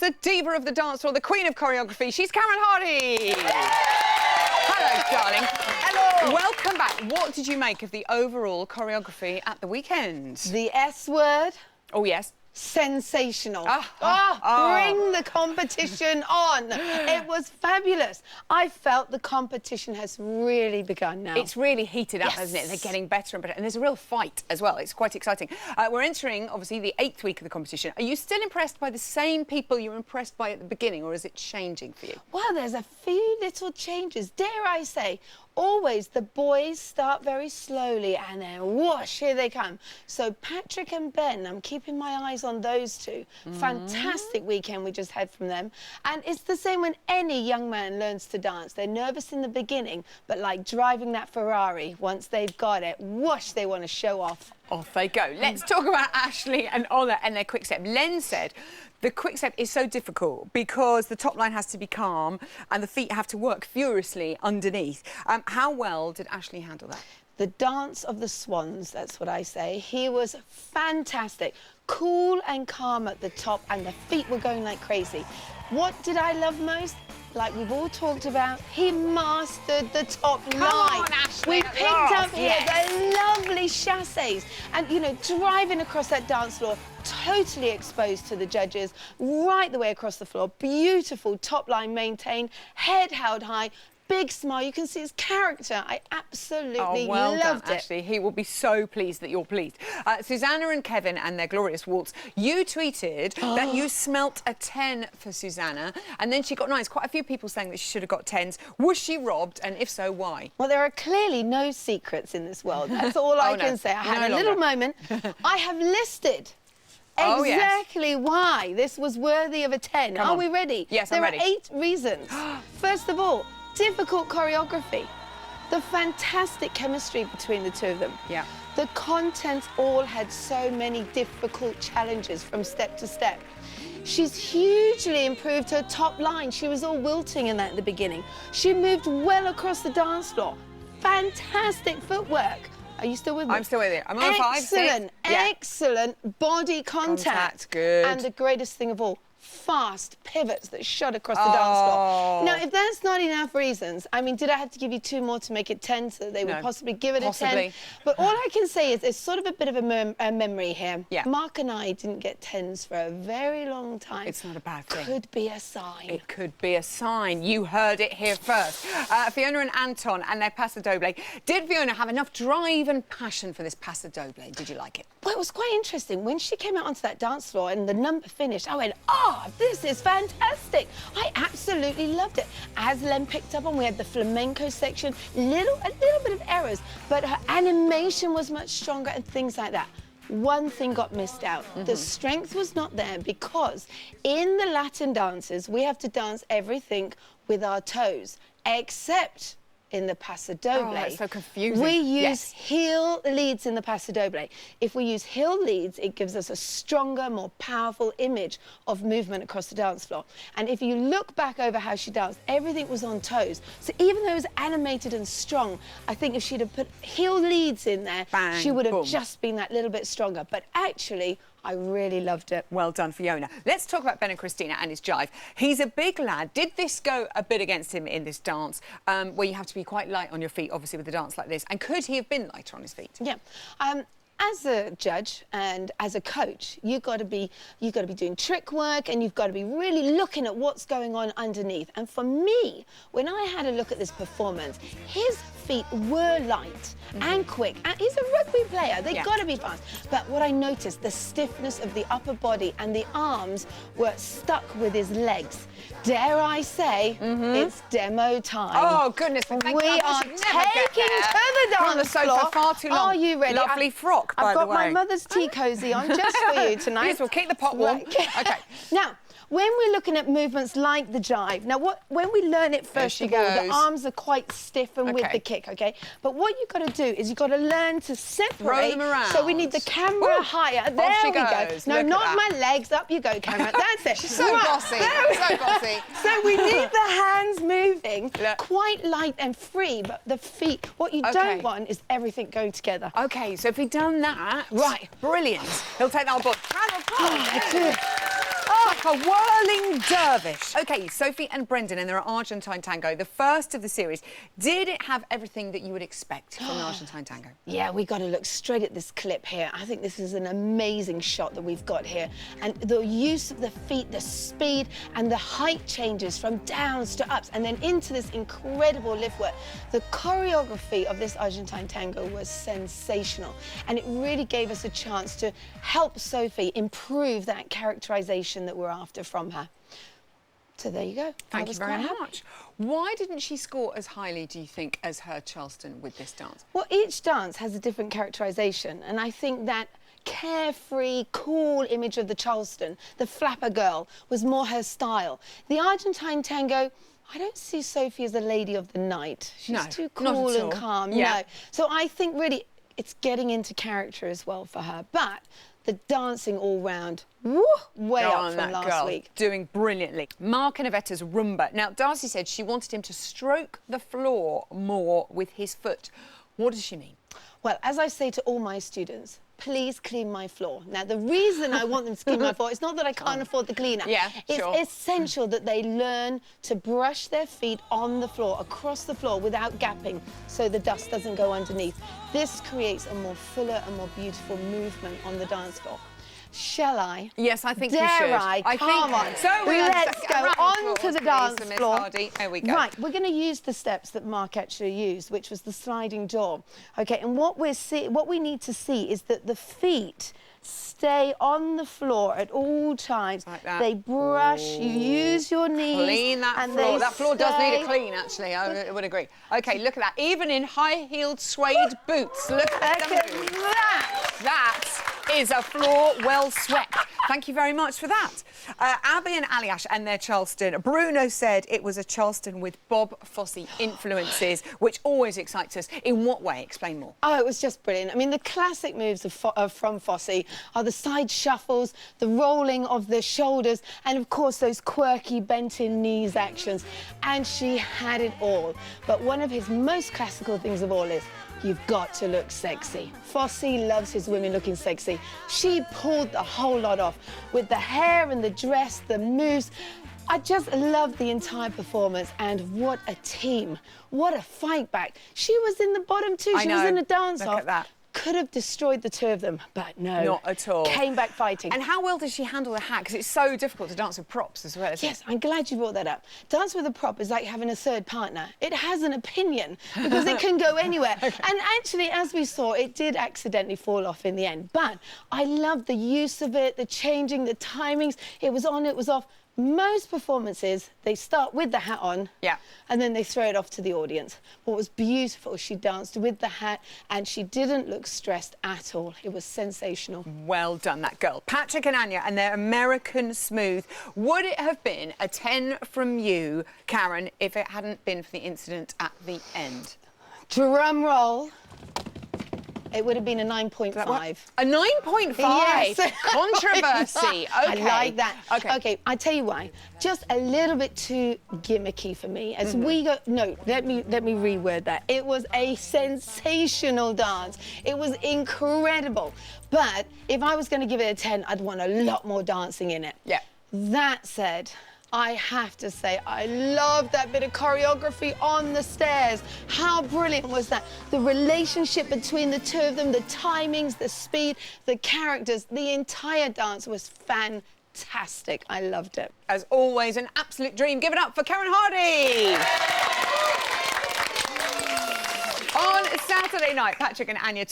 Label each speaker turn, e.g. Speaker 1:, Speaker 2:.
Speaker 1: the diva of the dance floor, the queen of choreography. She's Karen Hardy. Hello, darling.
Speaker 2: Hello.
Speaker 1: Welcome back. What did you make of the overall choreography at the weekend?
Speaker 2: The S word.
Speaker 1: Oh, yes.
Speaker 2: Sensational.
Speaker 1: Bring
Speaker 2: Bring the competition on. It was fabulous. I felt the competition has really begun now.
Speaker 1: It's really heated up,
Speaker 2: Yes.
Speaker 1: hasn't it? They're getting better and better. And there's a real fight as well. It's quite exciting. We're entering, obviously, the 8th week of the competition. Are you still impressed by the same people you were impressed by at the beginning, or is it changing for you?
Speaker 2: Well, there's a few little changes. Dare I say, always the boys start very slowly and then whoosh, here they come. So Patrick and Ben, I'm keeping my eyes on those two. Fantastic weekend we just had from them. And it's the same when any young man learns to dance. They're nervous in the beginning, but like driving that Ferrari, once they've got it, whoosh, they want to show off.
Speaker 1: Off they go. Let's talk about Ashley and Ola and their quick step. Len said the quick step is so difficult because the top line has to be calm and the feet have to work furiously underneath. How well did Ashley handle that?
Speaker 2: The dance of the swans, that's what I say. He was fantastic. Cool and calm at the top, and the feet were going like crazy. What did I love most? Like we've all talked about, he mastered the top line.
Speaker 1: on, Ashley,
Speaker 2: We
Speaker 1: at
Speaker 2: picked
Speaker 1: last,
Speaker 2: up here the lovely chasses. And, you know, driving across that dance floor, totally exposed to the judges, right the way across the floor. Beautiful top line maintained, head held high. Big smile, you can see his character. I absolutely
Speaker 1: well
Speaker 2: loved
Speaker 1: done,
Speaker 2: it.
Speaker 1: Ashley. He will be so pleased that you're pleased. Susanna and Kevin and their glorious waltz. You tweeted that you smelt a 10 for Susanna, and then she got 9s. Quite a few people saying that she should have got 10s. Was she robbed, and if so, why?
Speaker 2: Well, there are clearly no secrets in this world. That's all I can say. I had a little moment. I have listed exactly why this was worthy of a 10. Are we ready?
Speaker 1: Yes,
Speaker 2: I'm
Speaker 1: ready.
Speaker 2: There are 8 reasons. First of all, difficult choreography. The fantastic chemistry between the two of them.
Speaker 1: Yeah.
Speaker 2: The contents all had so many difficult challenges from step to step. She's hugely improved her top line. She was all wilting in that at the beginning. She moved well across the dance floor. Fantastic footwork. Are you still with me?
Speaker 1: I'm still with you. I'm on 5, 6.
Speaker 2: Excellent, excellent body contact.
Speaker 1: Good.
Speaker 2: And the greatest thing of all, fast pivots that shot across the dance floor. Now, if that's not enough reasons, I mean, did I have to give you 2 more to make it 10 so that they would possibly give it a 10? But all I can say is it's sort of a bit of a memory here.
Speaker 1: Yeah.
Speaker 2: Mark and I didn't get 10s for a very long time.
Speaker 1: It's not a bad thing.
Speaker 2: Could be a sign.
Speaker 1: It could be a sign. You heard it here first. Fiona and Anton and their paso doble. Did Fiona have enough drive and passion for this paso doble? Did you like it?
Speaker 2: Well, it was quite interesting. When she came out onto that dance floor and the number finished, I went, oh, this is fantastic. I absolutely loved it. As Len picked up on, we had the flamenco section, a little bit of errors, but her animation was much stronger and things like that. One thing got missed out. The strength was not there because in the Latin dances, we have to dance everything with our toes, except in the paso doble.
Speaker 1: Oh, that's so confusing.
Speaker 2: We use heel leads in the paso doble. If we use heel leads, it gives us a stronger, more powerful image of movement across the dance floor. And if you look back over how she danced, everything was on toes. So even though it was animated and strong, I think if she'd have put heel leads in there,
Speaker 1: Bang,
Speaker 2: she would have
Speaker 1: boom.
Speaker 2: just been that little bit stronger. But actually, I really loved it.
Speaker 1: Well done, Fiona. Let's talk about Ben and Christina and his jive. He's a big lad. Did this go a bit against him in this dance, where you have to be quite light on your feet, obviously, with a dance like this? And could he have been lighter on his feet?
Speaker 2: Yeah. As a judge and as a coach, you've got to be doing trick work and you've got to be really looking at what's going on underneath. And for me, when I had a look at this performance, his feet were light and quick. And he's a rugby player. They've got to be fast. But what I noticed, the stiffness of the upper body and the arms were stuck with his legs. Dare I say, it's demo time.
Speaker 1: Oh, goodness. Thank
Speaker 2: we
Speaker 1: God,
Speaker 2: are
Speaker 1: we should
Speaker 2: taking
Speaker 1: never get there.
Speaker 2: to the dance
Speaker 1: We're on the sofa
Speaker 2: floor.
Speaker 1: far too long.
Speaker 2: Are you ready?
Speaker 1: Lovely frock, by the way.
Speaker 2: I've got my mother's tea cosy on just for you tonight.
Speaker 1: Yes, we'll keep the pot warm.
Speaker 2: Okay. Now, when we're looking at movements like the jive, now when we learn it first of all, the arms are quite stiff and with the kick, okay? But what you've got to do is you've got to learn to separate.
Speaker 1: Throw them around.
Speaker 2: So we need the camera higher. There we go. No,
Speaker 1: Look
Speaker 2: not my legs. Up you go, camera. That's it.
Speaker 1: She's so bossy. So bossy.
Speaker 2: So we need the hands moving, quite light and free, but the feet, what you don't want is everything going together.
Speaker 1: Okay, so if he'd done that...
Speaker 2: Right.
Speaker 1: Brilliant. He'll take that on board.
Speaker 2: Oh,
Speaker 1: a whirling dervish. OK, Sophie and Brendan in their Argentine tango, the first of the series. Did it have everything that you would expect from an Argentine tango?
Speaker 2: Yeah, we got to look straight at this clip here. I think this is an amazing shot that we've got here. And the use of the feet, the speed, and the height changes from downs to ups, and then into this incredible lift work. The choreography of this Argentine tango was sensational. And it really gave us a chance to help Sophie improve that characterization that we're after from her. So there you go.
Speaker 1: Thank you very much. Why didn't she score as highly, do you think, as her Charleston with this dance?
Speaker 2: Well, each dance has a different characterization, and I think that carefree, cool image of the Charleston, the flapper girl, was more her style. The Argentine tango, I don't see Sophie as a lady of the night. She's too cool and calm.
Speaker 1: Yeah.
Speaker 2: No. So I think really it's getting into character as well for her. But the dancing all round, woo, way up from last week.
Speaker 1: Doing brilliantly. Mark and Avetta's rumba. Now, Darcy said she wanted him to stroke the floor more with his foot. What does she mean?
Speaker 2: Well, as I say to all my students, please clean my floor. Now, the reason I want them to clean my floor, it's not that I can't afford the cleaner.
Speaker 1: Yeah,
Speaker 2: it's
Speaker 1: sure.
Speaker 2: essential that they learn to brush their feet on the floor, across the floor, without gapping, so the dust doesn't go underneath. This creates a more fuller and more beautiful movement on the dance floor. Shall I?
Speaker 1: Yes, I think you should.
Speaker 2: Dare I? Come on.
Speaker 1: So
Speaker 2: let's go on to the dance floor.
Speaker 1: Hardy. There we go.
Speaker 2: Right, we're going to use the steps that Mark actually used, which was the sliding door. Okay, and what we need to see is that the feet stay on the floor at all times.
Speaker 1: Like that.
Speaker 2: They brush, you use your knees.
Speaker 1: Clean that floor. That floor does need a clean, actually. I would agree. OK, look at that. Even in high-heeled suede boots. Look at
Speaker 2: that.
Speaker 1: That is a floor well swept. Thank you very much for that. Abby and Aliash and their Charleston. Bruno said it was a Charleston with Bob Fosse influences, which always excites us. In what way? Explain more.
Speaker 2: Oh, it was just brilliant. I mean, the classic moves from Fosse are the side shuffles, the rolling of the shoulders, and of course those quirky bent-in knees actions. And she had it all. But one of his most classical things of all is you've got to look sexy. Fosse loves his women looking sexy. She pulled the whole lot off with the hair and the dress, the moves. I just loved the entire performance, and what a team. What a fight back. She was in the bottom too. She was in a dance-off.
Speaker 1: Look at that.
Speaker 2: Could have destroyed the two of them, but no.
Speaker 1: Not at all.
Speaker 2: Came back fighting.
Speaker 1: And how well does she handle the hat? Because it's so difficult to dance with props as well, isn't it?
Speaker 2: Yes, I'm glad you brought that up. Dance with a prop is like having a third partner. It has an opinion because it can go anywhere. Okay. And actually, as we saw, it did accidentally fall off in the end. But I love the use of it, the changing, the timings. It was on, it was off. Most performances, they start with the hat on, and then they throw it off to the audience. What was beautiful, she danced with the hat, and she didn't look stressed at all. It was sensational.
Speaker 1: Well done, that girl. Patrick and Anya and their American Smooth. Would it have been a 10 from you, Karen, if it hadn't been for the incident at the end?
Speaker 2: Drum roll. It would have been a 9.5.
Speaker 1: A 9.5?
Speaker 2: Yes.
Speaker 1: Controversy. Okay.
Speaker 2: I like that.
Speaker 1: Okay.
Speaker 2: Okay, I tell you why. Just a little bit too gimmicky for me. As we go, no, let me reword that. It was a sensational dance. It was incredible. But if I was going to give it a 10, I'd want a lot more dancing in it.
Speaker 1: Yeah.
Speaker 2: That said, I have to say, I love that bit of choreography on the stairs. How brilliant was that? The relationship between the two of them, the timings, the speed, the characters, the entire dance was fantastic. I loved it.
Speaker 1: As always, an absolute dream. Give it up for Karen Hardy. On Saturday night, Patrick and Anya